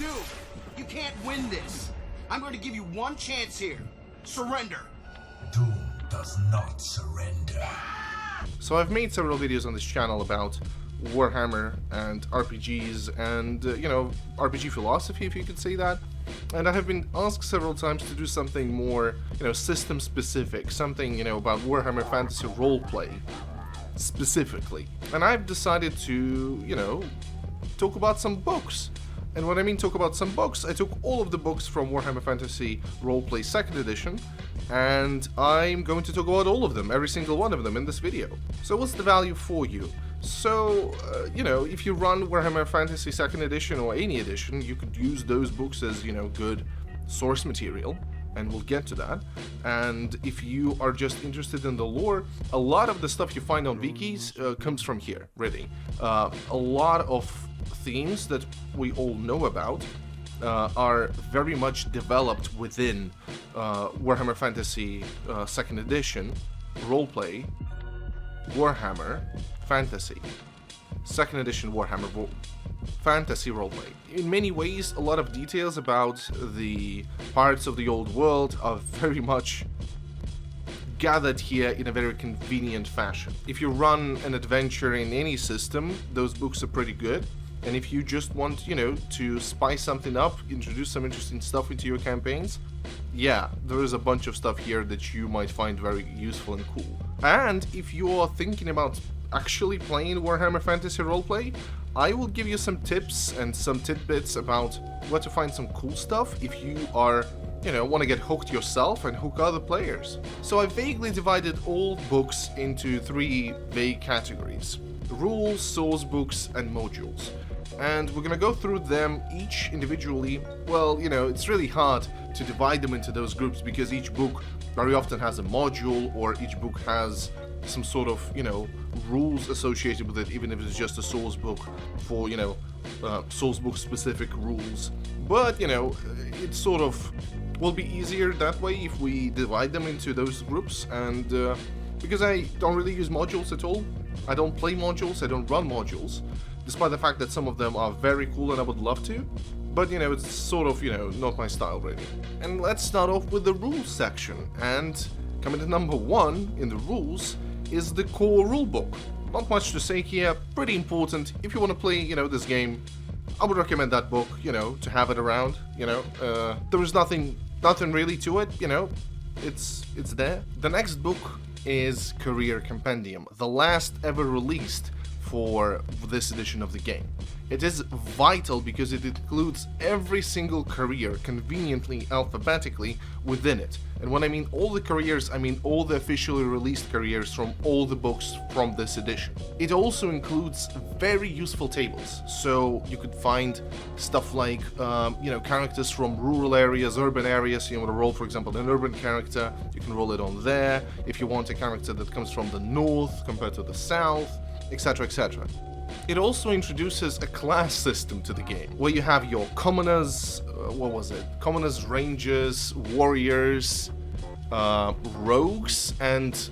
do? You can't win this. I'm going to give you one chance here. Surrender. Doom does not surrender. So I've made several videos on this channel about Warhammer and RPGs and, you know, RPG philosophy, if you could say that. And I have been asked several times to do something more, you know, system specific, something, you know, about Warhammer Fantasy Roleplay specifically. And I've decided to, you know, talk about some books. And when I mean talk about some books, I took all of the books from Warhammer Fantasy Roleplay 2nd edition, and I'm going to talk about all of them, every single one of them in this video. So what's the value for you? So, you know, if you run Warhammer Fantasy 2nd edition or any edition, you could use those books as, you know, good source material, and we'll get to that. And if you are just interested in the lore, a lot of the stuff you find on wikis comes from here, really. A lot of themes that we all know about are very much developed within Warhammer Fantasy 2nd edition, roleplay, Warhammer Fantasy 2nd edition Warhammer Fantasy roleplay. In many ways, a lot of details about the parts of the old world are very much gathered here in a very convenient fashion. If you run an adventure in any system, those books are pretty good. And if you just want, you know, to spice something up, introduce some interesting stuff into your campaigns, yeah, there is a bunch of stuff here that you might find very useful and cool. And if you are thinking about actually playing Warhammer Fantasy Roleplay, I will give you some tips and some tidbits about where to find some cool stuff if you are, you know, want to get hooked yourself and hook other players. So I vaguely divided all books into 3 vague categories: rules, source books, and modules. And we're gonna go through them each individually. Well, you know, it's really hard to divide them into those groups because each book very often has a module, or each book has some sort of, you know, rules associated with it, even if it's just a source book for, you know, source book specific rules. But, you know, it sort of will be easier that way if we divide them into those groups. And because I don't really use modules at all, I don't play modules, I don't run modules, despite the fact that some of them are very cool and I would love to. But, you know, it's sort of, you know, not my style really. And let's start off with the rules section. And coming to number 1 in the rules is the core rulebook. Not much to say here, pretty important. If you want to play, you know, this game, I would recommend that book, you know, to have it around, you know. There is nothing really to it, you know, it's there. The next book is Career Compendium, the last ever released for this edition of the game. It is vital because it includes every single career conveniently alphabetically within it. And when I mean all the careers, I mean all the officially released careers from all the books from this edition. It also includes very useful tables, so you could find stuff like, you know, characters from rural areas, urban areas. You want to roll, for example, an urban character, you can roll it on there. If you want a character that comes from the north compared to the south, etc, etc. It also introduces a class system to the game, where you have your commoners, commoners, rangers, warriors, rogues, and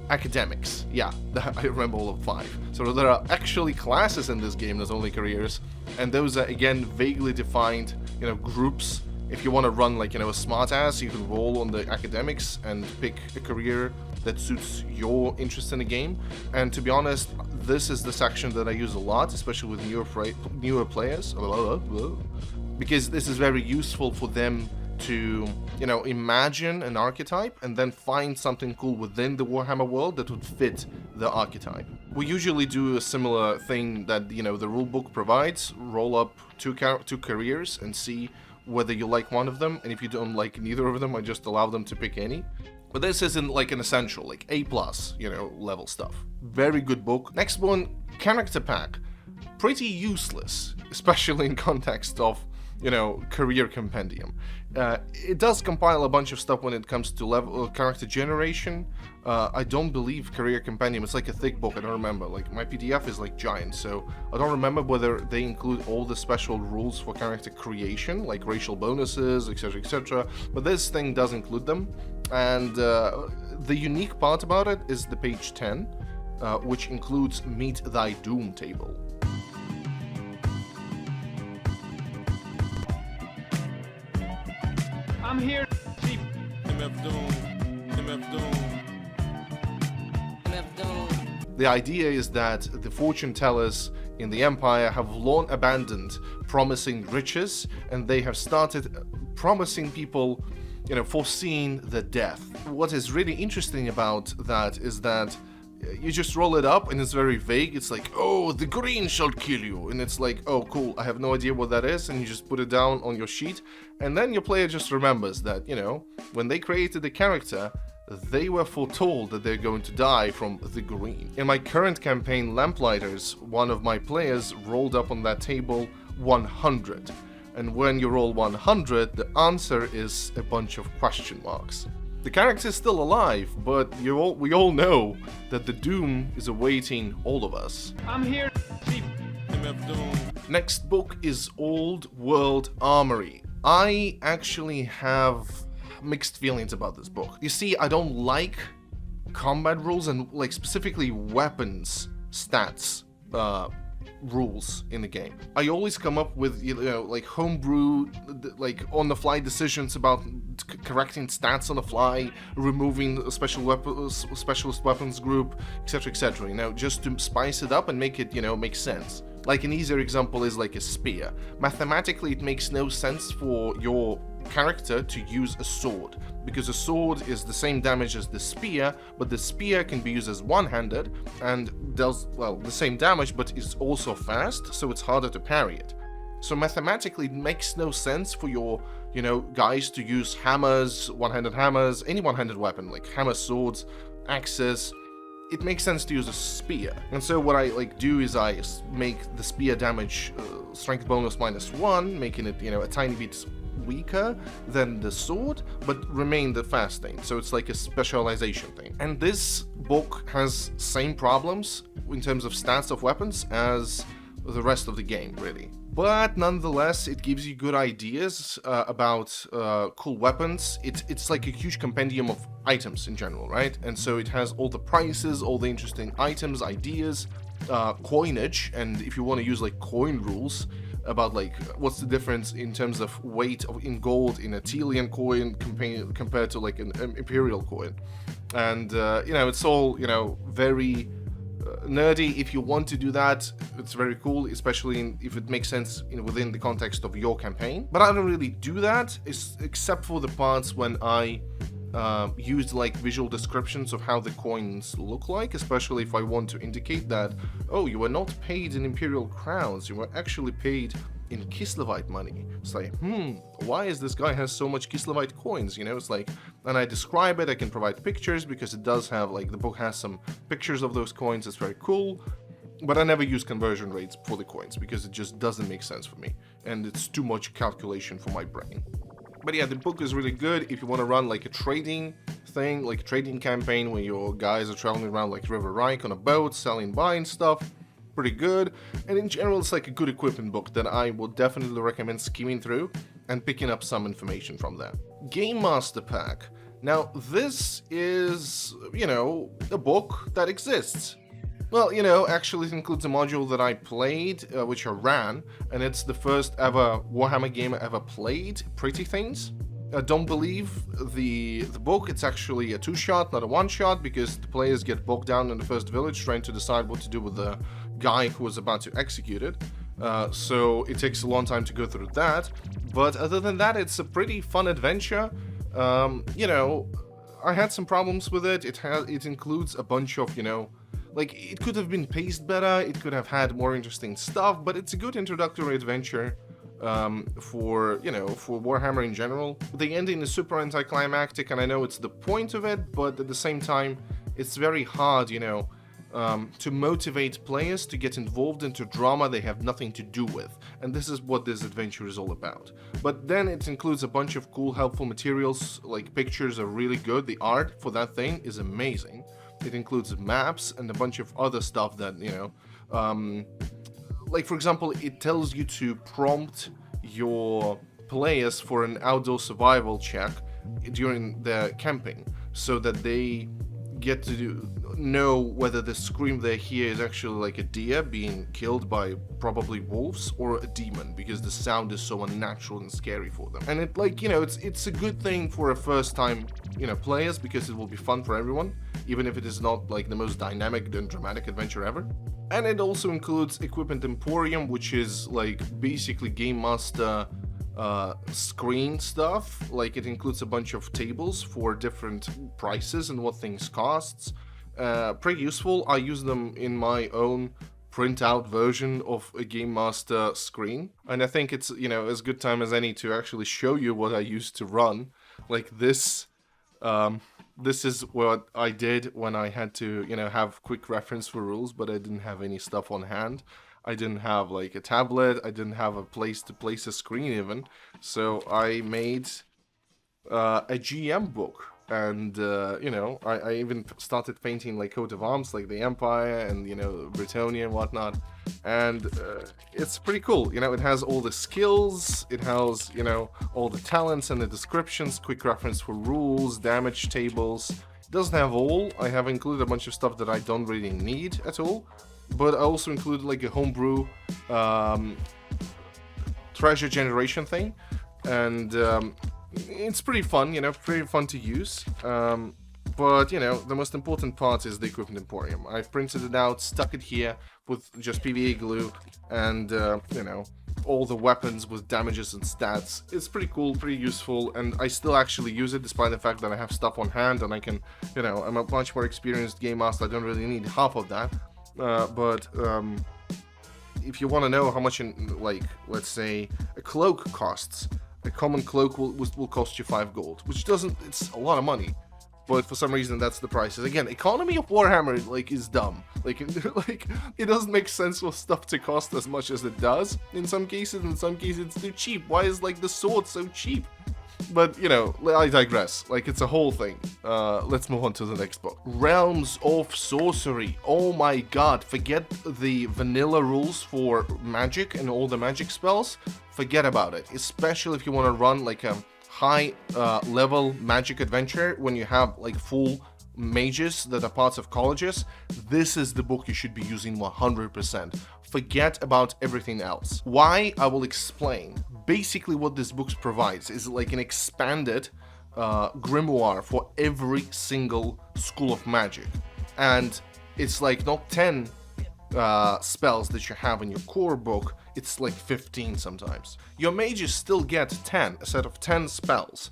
academics. Yeah, I remember all of 5. So there are actually classes in this game, not only careers, and those are again vaguely defined, you know, groups. If you want to run like, you know, a smartass, you can roll on the academics and pick a career that suits your interest in the game. And to be honest, this is the section that I use a lot, especially with newer players, because this is very useful for them to, you know, imagine an archetype and then find something cool within the Warhammer world that would fit the archetype. We usually do a similar thing that, you know, the rulebook provides: roll up two careers and see whether you like one of them, and if you don't like neither of them, I just allow them to pick any. But this isn't like an essential, like A+, you know, level stuff. Very good book. Next one, Character Pack. Pretty useless, especially in context of, you know, Career Compendium. It does compile a bunch of stuff when it comes to level character generation. I don't believe Career Compendium, it's like a thick book, I don't remember. Like, my PDF is like giant, so I don't remember whether they include all the special rules for character creation, like racial bonuses, etc, etc. But this thing does include them. And the unique part about it is the page 10, which includes Meet Thy Doom table. I'm here to see MF Doom. MF Doom. MF Doom. The idea is that the fortune tellers in the Empire have long abandoned promising riches, and they have started promising people, you know, foreseeing the death. What is really interesting about that is that you just roll it up and it's very vague. It's like, oh, the green shall kill you. And it's like, oh, cool, I have no idea what that is. And you just put it down on your sheet. And then your player just remembers that, you know, when they created the character, they were foretold that they're going to die from the green. In my current campaign, Lamplighters, one of my players rolled up on that table 100. And when you roll 100, the answer is a bunch of question marks. The character is still alive, but we all know that the doom is awaiting all of us. I'm here to see MF Doom. Next book is Old World Armoury. I actually have mixed feelings about this book. You see, I don't like combat rules and like specifically weapons stats rules in the game. I always come up with, you know, like homebrew, like on-the-fly decisions about correcting stats on the fly, removing a specialist weapons group, etc., etc. You know, just to spice it up and make it, you know, make sense. Like an easier example is like a spear. Mathematically, it makes no sense for your character to use a sword, because a sword is the same damage as the spear, but the spear can be used as one-handed and does, well, the same damage, but is also fast, so it's harder to parry it. So mathematically, it makes no sense for your, you know, guys to use hammers, one-handed hammers, any one-handed weapon, like hammer, swords, axes. It makes sense to use a spear. And so what I like do is I make the spear damage strength bonus -1, making it, you know, a tiny bit weaker than the sword, but remain the fast thing. So it's like a specialization thing. And this book has same problems in terms of stats of weapons as the rest of the game, really. But nonetheless, it gives you good ideas about cool weapons. It's like a huge compendium of items in general, right? And so it has all the prices, all the interesting items, ideas, coinage, and if you want to use like coin rules about like what's the difference in terms of weight in gold in a Telian coin compared to like an Imperial coin. And you know, it's all, you know, very nerdy. If you want to do that, it's very cool, especially if it makes sense within the context of your campaign. But I don't really do that, except for the parts when I used like visual descriptions of how the coins look like, especially if I want to indicate that, oh, you were not paid in Imperial crowns, you were actually paid in Kislevite money. It's like, why is this guy has so much Kislevite coins? You know, it's like, and I describe it, I can provide pictures because it does have, like, the book has some pictures of those coins, it's very cool. But I never use conversion rates for the coins because it just doesn't make sense for me. And it's too much calculation for my brain. But yeah, the book is really good if you want to run like a trading thing, like a trading campaign where your guys are traveling around like River Reich on a boat, selling, buying stuff. Pretty good. And in general, it's like a good equipment book that I would definitely recommend skimming through and picking up some information from there. Game Master Pack. Now, this is, you know, a book that exists. Well, you know, actually it includes a module that I played, which I ran, and it's the first ever Warhammer game I ever played, Pretty Things. Don't believe the book, it's actually a two-shot, not a one-shot, because the players get bogged down in the first village trying to decide what to do with the guy who was about to execute it. So it takes a long time to go through that. But other than that, it's a pretty fun adventure. You know, I had some problems with it. It includes a bunch of, you know, like, it could have been paced better, it could have had more interesting stuff, but it's a good introductory adventure for, you know, for Warhammer in general. The ending is super anticlimactic, and I know it's the point of it, but at the same time, it's very hard, you know, to motivate players to get involved into drama they have nothing to do with. And this is what this adventure is all about. But then it includes a bunch of cool, helpful materials, like pictures are really good, the art for that thing is amazing. It includes maps and a bunch of other stuff that, you know, like for example, it tells you to prompt your players for an outdoor survival check during the camping, so that they get to do, know whether the scream they hear is actually like a deer being killed by probably wolves or a demon, because the sound is so unnatural and scary for them. And it, like, you know, it's a good thing for a first time, you know, players, because it will be fun for everyone, even if it is not like the most dynamic and dramatic adventure ever. And it also includes Equipment Emporium, which is like basically Game Master screen stuff. Like, it includes a bunch of tables for different prices and what things costs. Pretty useful. I use them in my own printout version of a Game Master screen, and I think it's, you know, as good time as any to actually show you what I used to run. Like this is what I did when I had to, you know, have quick reference for rules, but I didn't have any stuff on hand. I didn't have like a tablet, I didn't have a place to place a screen even, so I made a GM book. And, you know, I even started painting, like, coat of arms, like the Empire and, you know, Britannia and whatnot. And it's pretty cool. You know, it has all the skills, it has, you know, all the talents and the descriptions, quick reference for rules, damage tables. It doesn't have all. I have included a bunch of stuff that I don't really need at all. But I also included, like, a homebrew treasure generation thing. And, it's pretty fun, you know, pretty fun to use, but, you know, the most important part is the Equipment Emporium. I've printed it out, stuck it here with just PVA glue, and, you know, all the weapons with damages and stats. It's pretty cool, pretty useful, and I still actually use it despite the fact that I have stuff on hand, and I can, you know, I'm a much more experienced Game Master, I don't really need half of that, but if you want to know how much, like, let's say, a cloak costs, a common cloak will cost you 5 gold, which doesn't, it's a lot of money, but for some reason that's the prices. Again, economy of Warhammer, like, is dumb. Like, it doesn't make sense for stuff to cost as much as it does in some cases. In some cases it's too cheap. Why is, like, the sword so cheap? But, you know, I digress. Like, it's a whole thing. Let's move on to the next book. Realms of Sorcery. Oh my god, forget the vanilla rules for magic and all the magic spells. Forget about it. Especially if you want to run, like, a high level magic adventure when you have, like, full mages that are parts of colleges. This is the book you should be using 100%. Forget about everything else. Why? I will explain. Basically what this book provides is like an expanded grimoire for every single school of magic. And it's like not 10 spells that you have in your core book, it's like 15 sometimes. Your mages still get 10, a set of 10 spells,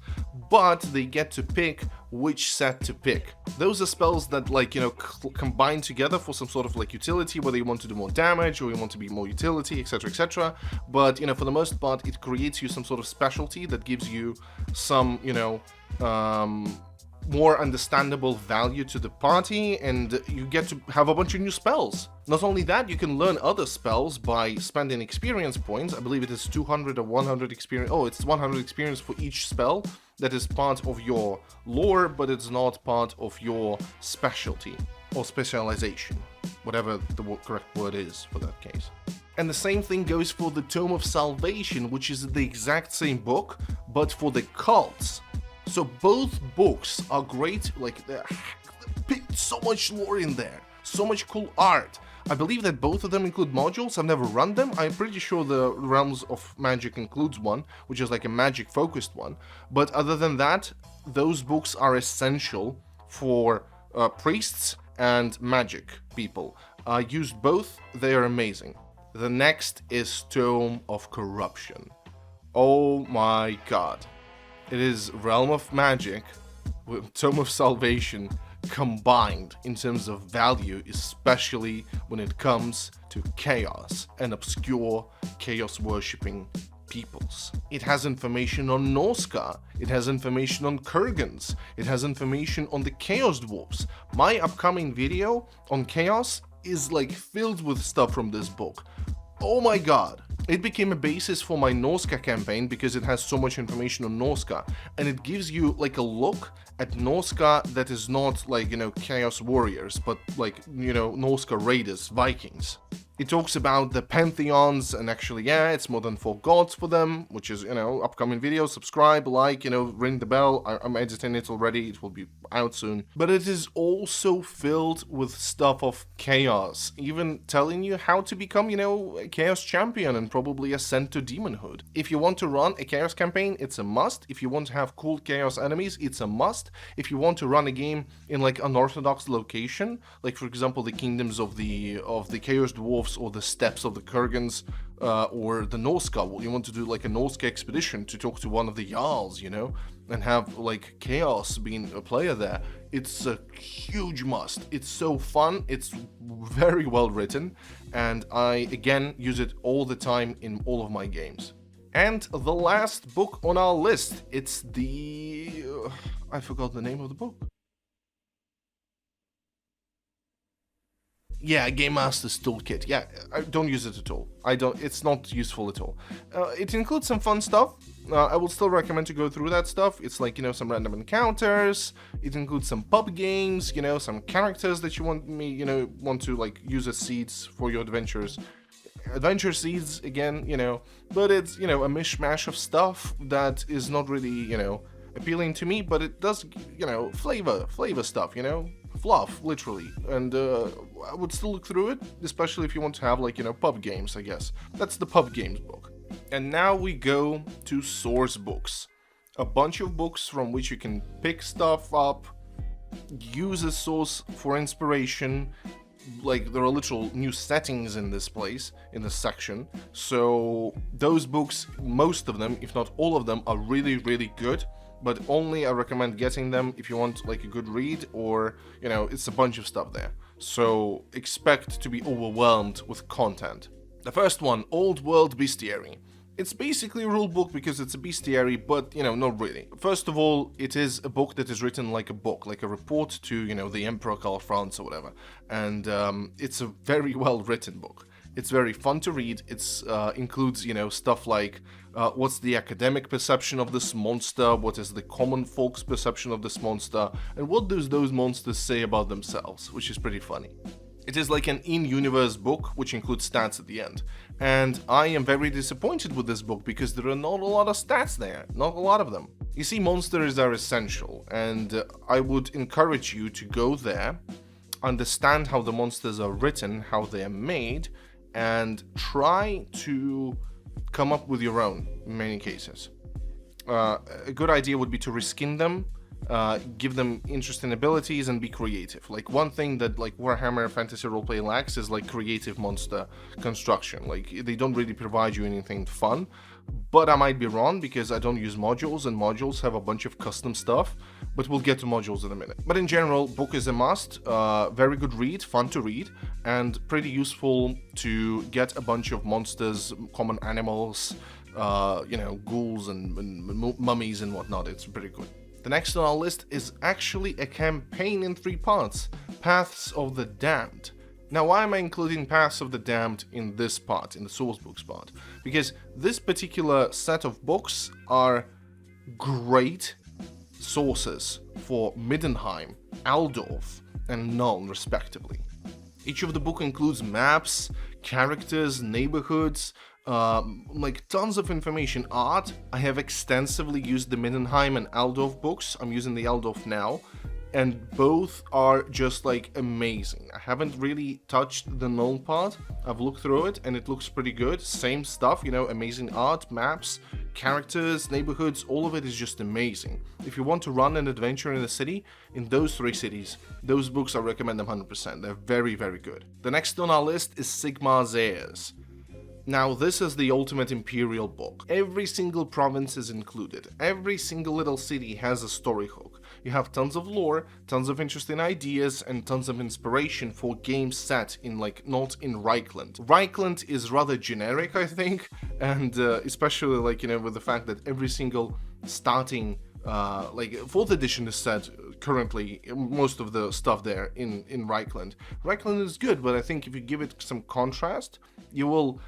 but they get to pick which set to pick. Those are spells that, like, you know, combine together for some sort of, like, utility, whether you want to do more damage or you want to be more utility, etc, etc. But, you know, for the most part, it creates you some sort of specialty that gives you some, you know, more understandable value to the party, and you get to have a bunch of new spells. Not only that, you can learn other spells by spending experience points. I believe it is 200 or 100 experience. Oh, it's 100 experience for each spell that is part of your lore, but it's not part of your specialty or specialization, whatever the correct word is for that case. And the same thing goes for the Tome of Salvation, which is the exact same book, but for the cults. So both books are great, like, there's so much lore in there, so much cool art. I believe that both of them include modules. I've never run them. I'm pretty sure the Realms of Magic includes one, which is like a magic focused one. But other than that, those books are essential for priests and magic people. I used both, they are amazing. The next is Tome of Corruption. Oh my god. It is Realm of Magic with Tome of Salvation combined in terms of value, especially when it comes to chaos and obscure chaos worshipping peoples. It has information on Norsca, it has information on Kurgans, it has information on the Chaos Dwarfs. My upcoming video on chaos is like filled with stuff from this book. Oh my god. It became a basis for my Norsca campaign because it has so much information on Norsca, and it gives you like a look at Norsca that is not like, you know, Chaos Warriors, but like, you know, Norsca Raiders, Vikings. It talks about the pantheons, and actually, yeah, it's more than 4 gods for them, which is, you know, upcoming video. Subscribe, like, you know, ring the bell. I'm editing it already. It will be out soon. But it is also filled with stuff of chaos, even telling you how to become, you know, a chaos champion and probably ascend to demonhood. If you want to run a chaos campaign, it's a must. If you want to have cool chaos enemies, it's a must. If you want to run a game in like unorthodox location, like for example the kingdoms of the chaos dwarfs, or the steppes of the Kurgans, or the Norska. You want to do like a Norska expedition to talk to one of the Jarls, you know, and have like chaos being a player there. It's a huge must. It's so fun, it's very well written, and I again use it all the time in all of my games. And the last book on our list, it's the... I forgot the name of the book. Yeah, Game Master's Toolkit. Yeah, I don't use it at all. It's not useful at all. It includes some fun stuff. I will still recommend to go through that stuff. It's like, you know, some random encounters. It includes some pub games, you know, some characters that you want to like use as seeds for your adventures. Adventure seeds again, you know, but it's, you know, a mishmash of stuff that is not really, you know, appealing to me, but it does, you know, flavor stuff, you know, fluff, literally, and I would still look through it, especially if you want to have, like, you know, pub games, I guess. That's the pub games book. And now we go to source books. A bunch of books from which you can pick stuff up, use a source for inspiration. Like, there are literal new settings in this place, in this section, so those books, most of them, if not all of them, are really, really good. But only I recommend getting them if you want like a good read, or, you know, it's a bunch of stuff there. So expect to be overwhelmed with content. The first one, World Bestiary. It's basically a rule book because it's a bestiary, but, you know, not really. First of all, it is a book that is written like a book, like a report to, you know, the Emperor Karl Franz or whatever. And it's a very well written book. It's very fun to read. It includes, you know, stuff like what's the academic perception of this monster, what is the common folks' perception of this monster, and what does those monsters say about themselves, which is pretty funny. It is like an in-universe book, which includes stats at the end. And I am very disappointed with this book because there are not a lot of stats there, not a lot of them. You see, monsters are essential, and I would encourage you to go there, understand how the monsters are written, how they are made, and try to come up with your own in many cases. A good idea would be to reskin them, give them interesting abilities, and be creative. Like, one thing that like Warhammer Fantasy Roleplay lacks is like creative monster construction. Like, they don't really provide you anything fun, but I might be wrong because I don't use modules, and modules have a bunch of custom stuff, but we'll get to modules in a minute. But in general, book is a must, very good read, fun to read, and pretty useful to get a bunch of monsters, common animals, you know, ghouls and mummies and whatnot. It's pretty good. The next on our list is actually a campaign in 3 parts, Paths of the Damned. Now, why am I including Paths of the Damned in this part, in the source books part? Because this particular set of books are great sources for Middenheim, Aldorf, and Nuln, respectively. Each of the book includes maps, characters, neighborhoods, like tons of information, art. I have extensively used the Middenheim and Aldorf books. I'm using the Aldorf now, and both are just like amazing. I haven't really touched the Nuln part. I've looked through it and it looks pretty good. Same stuff, you know, amazing art, maps, characters, neighborhoods, all of it is just amazing. If you want to run an adventure in a city, in those 3 cities, those books I recommend them 100%. They're very, very good. The next on our list is Sigmar's Heirs. Now, this is the ultimate imperial book. Every single province is included. Every single little city has a story hook. You have tons of lore, tons of interesting ideas, and tons of inspiration for games set in, like, not in Reichland. Reichland is rather generic, I think, and especially, like, you know, with the fact that every single starting, like, 4th edition is set currently, most of the stuff there in Reichland. Reichland is good, but I think if you give it some contrast, you will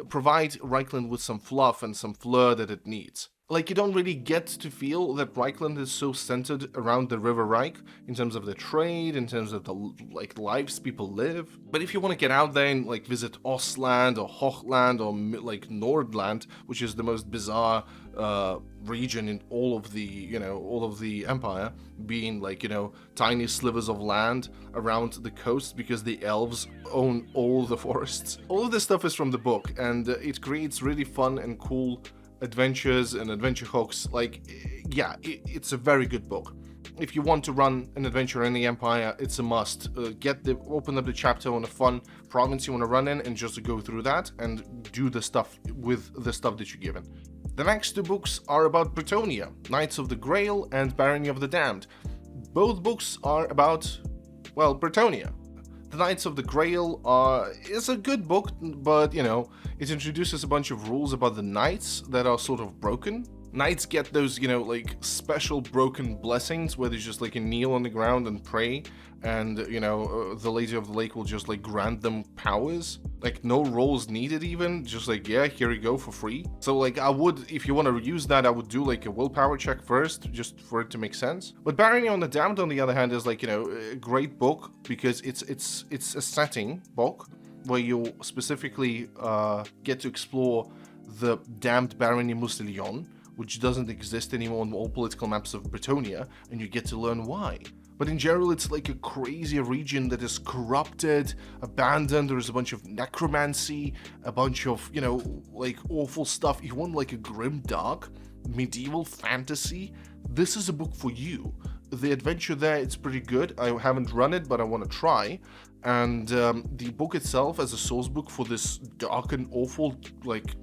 provide Reichland with some fluff and some flair that it needs. Like, you don't really get to feel that Reichland is so centered around the River Reich in terms of the trade, in terms of the like lives people live. But if you want to get out there and like visit Ostland or Hochland or like Nordland, which is the most bizarre region in all of the empire, being like, tiny slivers of land around the coast because the elves own all the forests. All of this stuff is from the book, and it creates really fun and cool adventures and adventure hooks. Like, yeah, it's a very good book. If you want to run an adventure in the Empire, it's a must. Open up the chapter on a fun province you want to run in and just go through that and do the stuff with the stuff that you're given. The next two books are about Bretonnia, Knights of the Grail and Barrony of the Damned. Both books are about, well, Bretonnia. The Knights of the Grail is a good book, but, it introduces a bunch of rules about the knights that are sort of broken. Knights get those, like, special broken blessings where they just, like, kneel on the ground and pray, and, the Lady of the Lake will just, like, grant them powers. Like, no rolls needed even, just like, yeah, here you go for free. So, like, if you want to use that, I would do, like, a willpower check first, just for it to make sense. But Barrony on the Damned, on the other hand, is, like, a great book, because it's a setting book where you specifically get to explore the damned Barony Musselion, which doesn't exist anymore on all political maps of Bretonnia, and you get to learn why. But in general, it's like a crazy region that is corrupted, abandoned. There's a bunch of necromancy, a bunch of, like, awful stuff. If you want, like, a grim, dark, medieval fantasy, this is a book for you. The adventure there, it's pretty good. I haven't run it, but I want to try. And the book itself, as a source book for this dark and awful, like,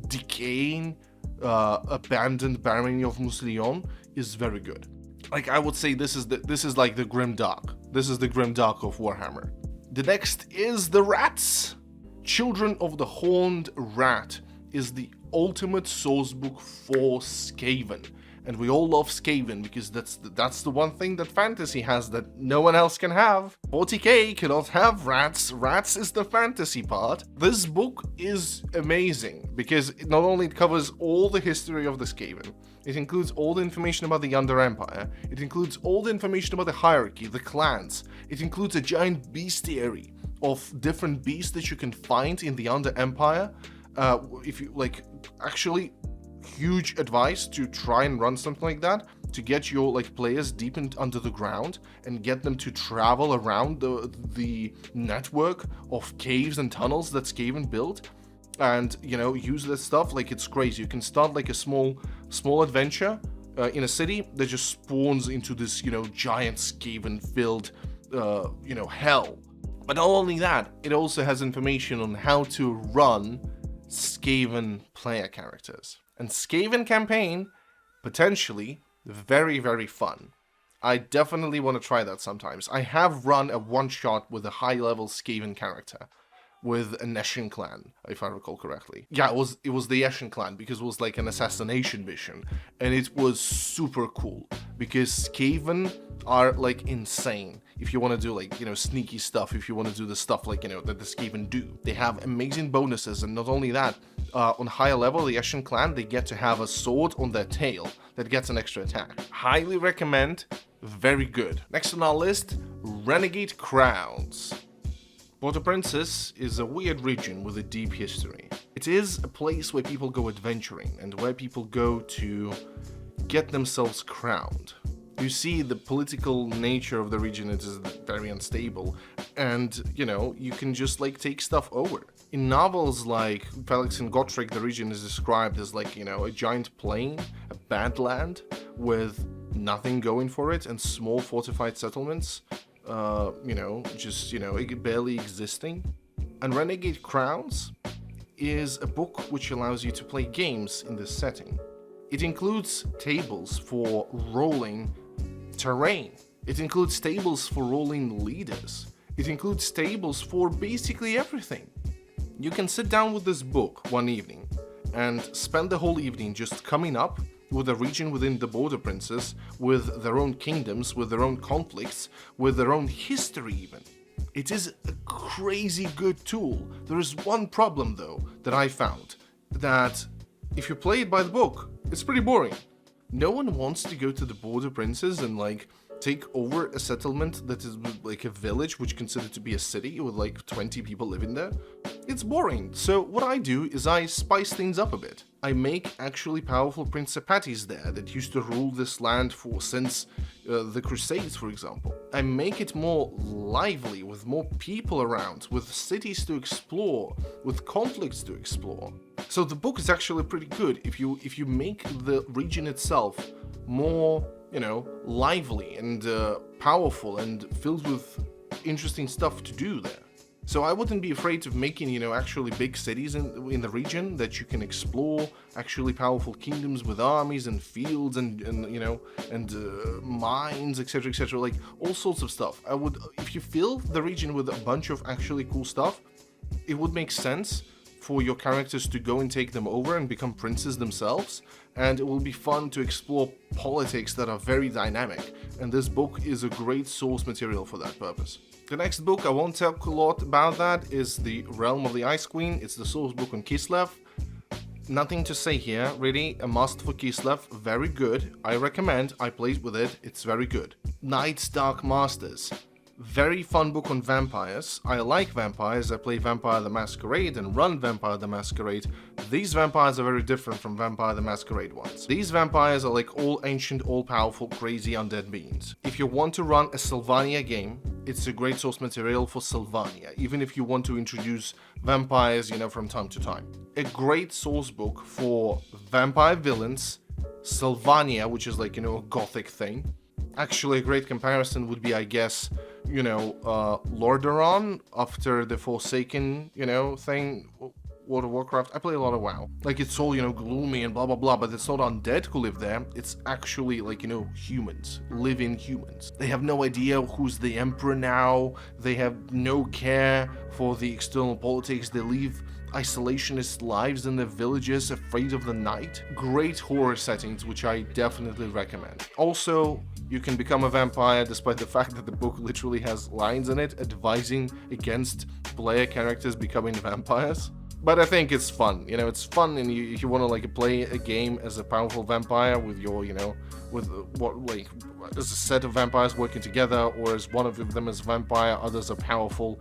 decaying, abandoned Barony of Musselion, is very good. Like, I would say this is like the grim dark. This is the grim dark of Warhammer. The next is the Rats. Children of the Horned Rat is the ultimate source book for Skaven. And we all love Skaven because that's the one thing that fantasy has that no one else can have. 40k cannot have rats. Rats is the fantasy part. This book is amazing because it not only covers all the history of the Skaven, it includes all the information about the Under Empire, it includes all the information about the hierarchy, the clans, it includes a giant bestiary of different beasts that you can find in the Under Empire. If you like, actually, huge advice to try and run something like that, to get your like players deep under the ground and get them to travel around the network of caves and tunnels that Skaven built, and use that stuff. Like, it's crazy. You can start like a small adventure in a city that just spawns into this giant Skaven filled hell. But not only that, it also has information on how to run Skaven player characters. And Skaven campaign, potentially very, very fun. I definitely want to try that sometimes. I have run a one-shot with a high-level Skaven character with a Neshin clan, if I recall correctly. Yeah, it was the Eshin clan, because it was like an assassination mission, and it was super cool because Skaven are like insane. If you want to do like sneaky stuff, if you want to do the stuff like that the Skaven do, they have amazing bonuses. And not only that, on higher level, the Eshin clan, they get to have a sword on their tail that gets an extra attack. Highly recommend. Very good. Next on our list, Renegate Crowns. Border Princess is a weird region with a deep history. It is a place where people go adventuring and where people go to get themselves crowned. You see, the political nature of the region is very unstable, and you can just like take stuff over. In novels like Felix and Gotrek, the region is described as like a giant plain, a badland with nothing going for it and small fortified settlements. Just barely existing. And Renegade Crowns is a book which allows you to play games in this setting. It includes tables for rolling terrain. It includes tables for rolling leaders. It includes tables for basically everything. You can sit down with this book one evening and spend the whole evening just coming up with a region within the Border Princes, with their own kingdoms, with their own conflicts, with their own history even. It is a crazy good tool. There is one problem though that I found, that if you play it by the book, it's pretty boring. No one wants to go to the border princes and like take over a settlement that is like a village which considered to be a city with like 20 people living there. It's boring. So what I do is I spice things up a bit. I make actually powerful principalities there that used to rule this land since the Crusades, for example. I make it more lively, with more people around, with cities to explore, with conflicts to explore. So the book is actually pretty good if you make the region itself more, lively and powerful and filled with interesting stuff to do there. So I wouldn't be afraid of making, actually big cities in the region that you can explore, actually powerful kingdoms with armies and fields and mines, etc., like all sorts of stuff. If you fill the region with a bunch of actually cool stuff, it would make sense for your characters to go and take them over and become princes themselves, and it will be fun to explore politics that are very dynamic, and this book is a great source material for that purpose. The next book, I won't talk a lot about that, is The Realm of the Ice Queen. It's the source book on Kislev. Nothing to say here, really, a must for Kislev, very good. I recommend, I played with it, it's very good. Night's Dark Masters. Very fun book on vampires. I like vampires. I play Vampire the Masquerade and run Vampire the Masquerade. These vampires are very different from Vampire the Masquerade ones. These vampires are like all ancient, all-powerful, crazy undead beings. If you want to run a Sylvania game, it's a great source material for Sylvania, even if you want to introduce vampires, from time to time. A great source book for vampire villains, Sylvania, which is like, a gothic thing. Actually, a great comparison would be, I guess, Lordaeron after the Forsaken, thing, World of Warcraft. I play a lot of WoW. Like, it's all, gloomy and blah, blah, blah, but it's not undead who live there. It's actually, like, humans, living humans. They have no idea who's the emperor now. They have no care for the external politics. They live isolationist lives in their villages, afraid of the night. Great horror settings, which I definitely recommend. Also, you can become a vampire despite the fact that the book literally has lines in it advising against player characters becoming vampires. But I think it's fun, it's fun, and if you want to like play a game as a powerful vampire with your, as a set of vampires working together, or as one of them is a vampire, others are powerful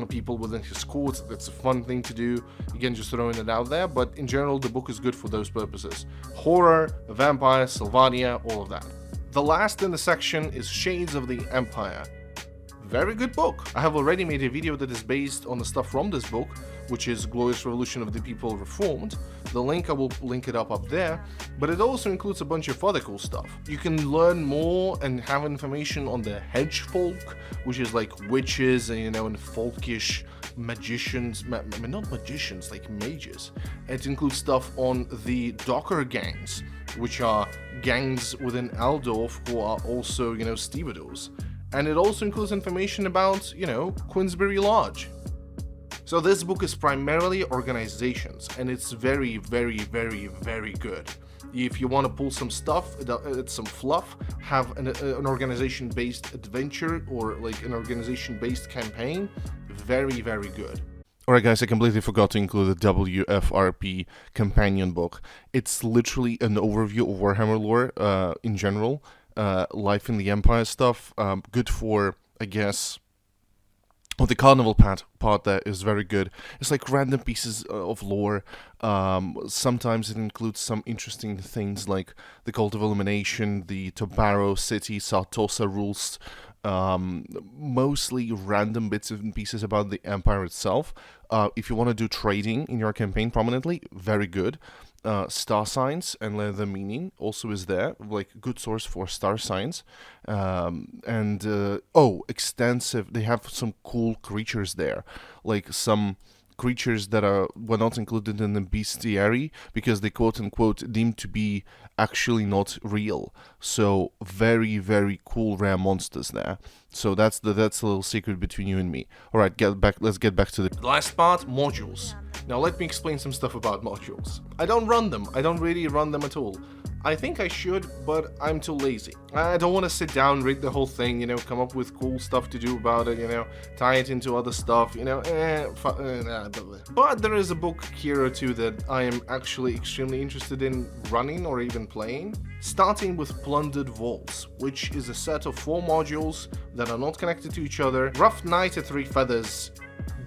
people within his court. That's a fun thing to do. Again, just throwing it out there, but in general, the book is good for those purposes. Horror, vampire, Sylvania, all of that. The last in the section is Shades of the Empire. Very good book. I have already made a video that is based on the stuff from this book, which is Glorious Revolution of the People Reformed. The link, I will link it up there, but it also includes a bunch of other cool stuff. You can learn more and have information on the hedge folk, which is like witches and folkish magicians, not magicians, like mages. It includes stuff on the Docker gangs, which are gangs within Aldorf who are also, stevedores. And it also includes information about, Queensberry Lodge. So this book is primarily organizations, and it's very, very, very, very good. If you want to pull some stuff, some fluff, have an organization-based adventure or like an organization-based campaign, very, very good. Alright guys, I completely forgot to include the WFRP Companion book. It's literally an overview of Warhammer lore in general. Life in the Empire stuff, good for, I guess, the carnival part there is very good. It's like random pieces of lore. Sometimes it includes some interesting things like the Cult of Illumination, the Tobaro City, Sartosa rules, mostly random bits and pieces about the Empire itself. If you want to do trading in your campaign prominently, very good. Star signs and their meaning also is there, like good source for star signs. Extensive, they have some cool creatures there, like some creatures that were not included in the bestiary because they quote-unquote deemed to be actually not real. So very, very cool rare monsters there. So that's a little secret between you and me. Alright, let's get back to the last part, modules. Now let me explain some stuff about modules. I don't run them. I don't really run them at all. I think I should, but I'm too lazy. I don't want to sit down, read the whole thing, you know, come up with cool stuff to do about it, you know, tie it into other stuff, you know, but there is a book here or two that I am actually extremely interested in running or even playing, starting with Plundered Vaults, which is a set of 4 modules that are not connected to each other. Rough Knight at 3 Feathers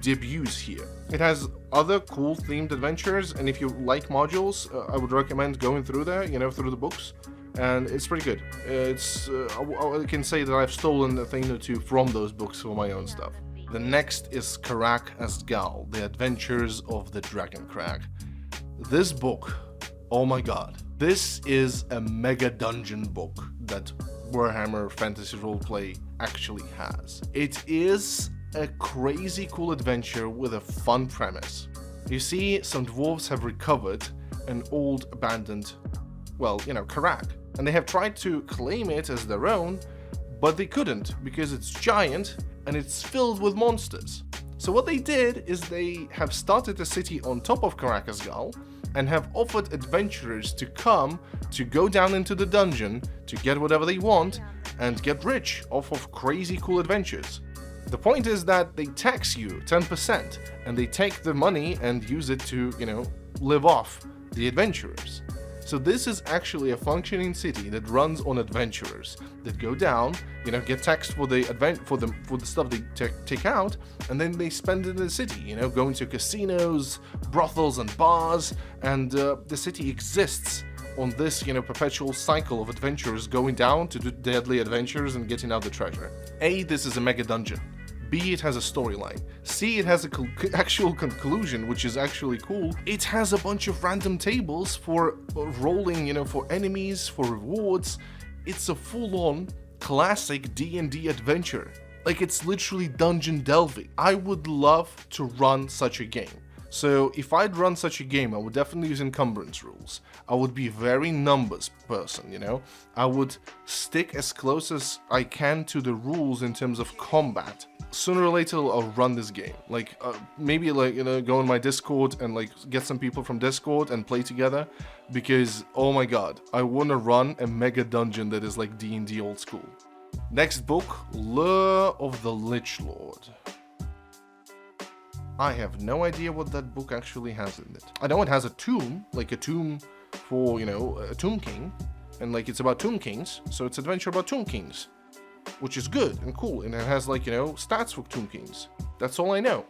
debuts here. It has other cool themed adventures, and if you like modules, I would recommend going through there, you know, through the books, and it's pretty good. It's I can say that I've stolen a thing or two from those books for my own stuff. The next is Karak Azgal, The Adventures of the Dragon Crag. This book, oh my god, this is a mega dungeon book that Warhammer Fantasy Roleplay actually has. It is a crazy cool adventure with a fun premise. You see, some dwarves have recovered an old abandoned, well, you know, Karak, and they have tried to claim it as their own, but they couldn't because it's giant and it's filled with monsters. So what they did is they have started a city on top of Karak Azgal and have offered adventurers to come to go down into the dungeon to get whatever they want and get rich off of crazy cool adventures. The point is that they tax you 10% and they take the money and use it to, you know, live off the adventurers. So this is actually a functioning city that runs on adventurers that go down, you know, get taxed for the for the stuff they take out, and then they spend it in the city, you know, going to casinos, brothels and bars, and the city exists on this, you know, perpetual cycle of adventurers going down to do deadly adventures and getting out the treasure. A, this is a mega dungeon. B, it has a storyline. C, it has a actual conclusion, which is actually cool. It has a bunch of random tables for rolling, you know, for enemies, for rewards. It's a full-on classic D&D adventure. Like, it's literally dungeon delving. I would love to run such a game. So if I'd run such a game, I would definitely use encumbrance rules. I would be a very numbers person, you know. I would stick as close as I can to the rules in terms of combat. Sooner or later, I'll run this game. Like, maybe, like, you know, go on my Discord and, like, get some people from Discord and play together. Because, oh my god, I want to run a mega dungeon that is like D&D old school. Next book, Lure of the Lich Lord. I have no idea what that book actually has in it. I know it has a tomb, like a tomb for, you know, a Tomb King. And, like, it's about Tomb Kings, so it's adventure about Tomb Kings. Which is good and cool, and it has, like, you know, stats for Tomb Kings. That's all I know.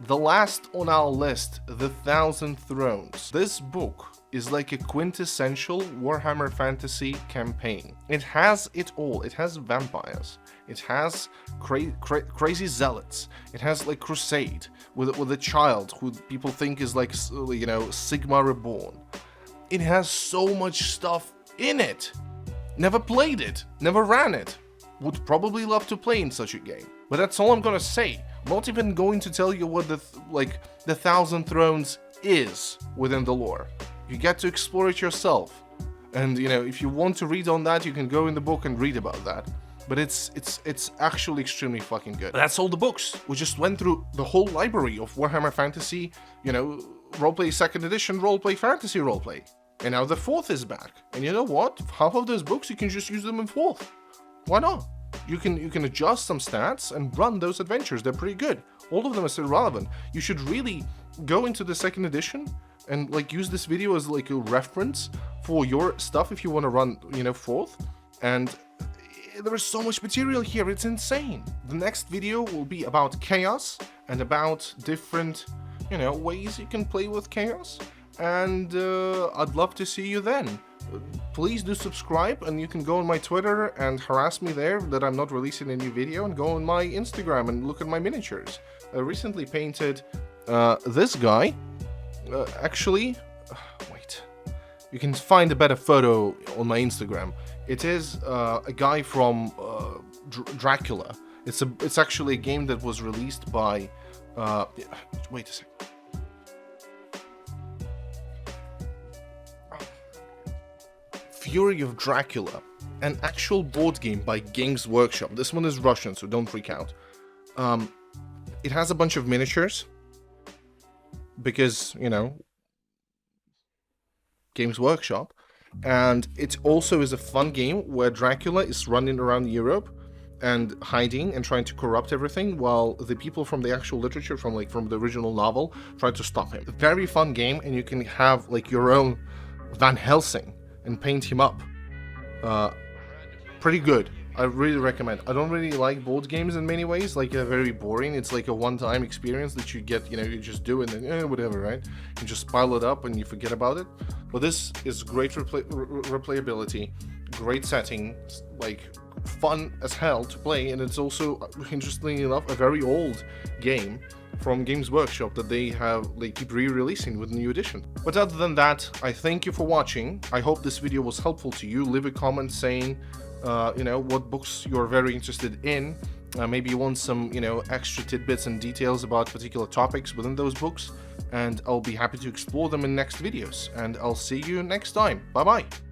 The last on our list, The Thousand Thrones. This book is like a quintessential Warhammer Fantasy campaign. It has it all. It has vampires. It has crazy zealots. It has, like, Crusade with a child who people think is, like, you know, Sigmar reborn. It has so much stuff in it. Never played it. Never ran it. Would probably love to play in such a game. But that's all I'm gonna say. I'm not even going to tell you what the Thousand Thrones is within the lore. You get to explore it yourself. And, you know, if you want to read on that, you can go in the book and read about that. But it's actually extremely fucking good. That's all the books. We just went through the whole library of Warhammer Fantasy, you know, Roleplay 2nd edition, Roleplay Fantasy Roleplay. And now the 4th is back. And you know what? Half of those books, you can just use them in 4th. Why not? You can adjust some stats and run those adventures. They're pretty good. All of them are still relevant. You should really go into the 2nd edition and, like, use this video as, like, a reference for your stuff if you want to run, you know, 4th. And there is so much material here, it's insane. The next video will be about chaos and about different, you know, ways you can play with chaos. And I'd love to see you then. Please do subscribe, and you can go on my Twitter and harass me there that I'm not releasing a new video, and go on my Instagram and look at my miniatures. I recently painted this guy. Actually, wait. You can find a better photo on my Instagram. It is a guy from Dracula. It's actually a game that was released by... wait a second. Fury of Dracula, an actual board game by Games Workshop. This one is Russian, so don't freak out. It has a bunch of miniatures because, you know, Games Workshop, And it also is a fun game where Dracula is running around Europe and hiding and trying to corrupt everything, while the people from the actual literature, from the original novel, try to stop him. A very fun game, and you can have like your own Van Helsing and paint him up. Pretty good. I really recommend. I don't really like board games in many ways, like very boring. It's like a one-time experience that you get, you just do it and then whatever, right? You just pile it up and you forget about it. But this is great replayability, great setting, like fun as hell to play, and it's also, interestingly enough, a very old game from Games Workshop that they keep re-releasing with new edition. But other than that, I thank you for watching. I hope this video was helpful to you. Leave a comment saying what books you're very interested in. Maybe you want some, extra tidbits and details about particular topics within those books, and I'll be happy to explore them in next videos. And I'll see you next time. Bye bye.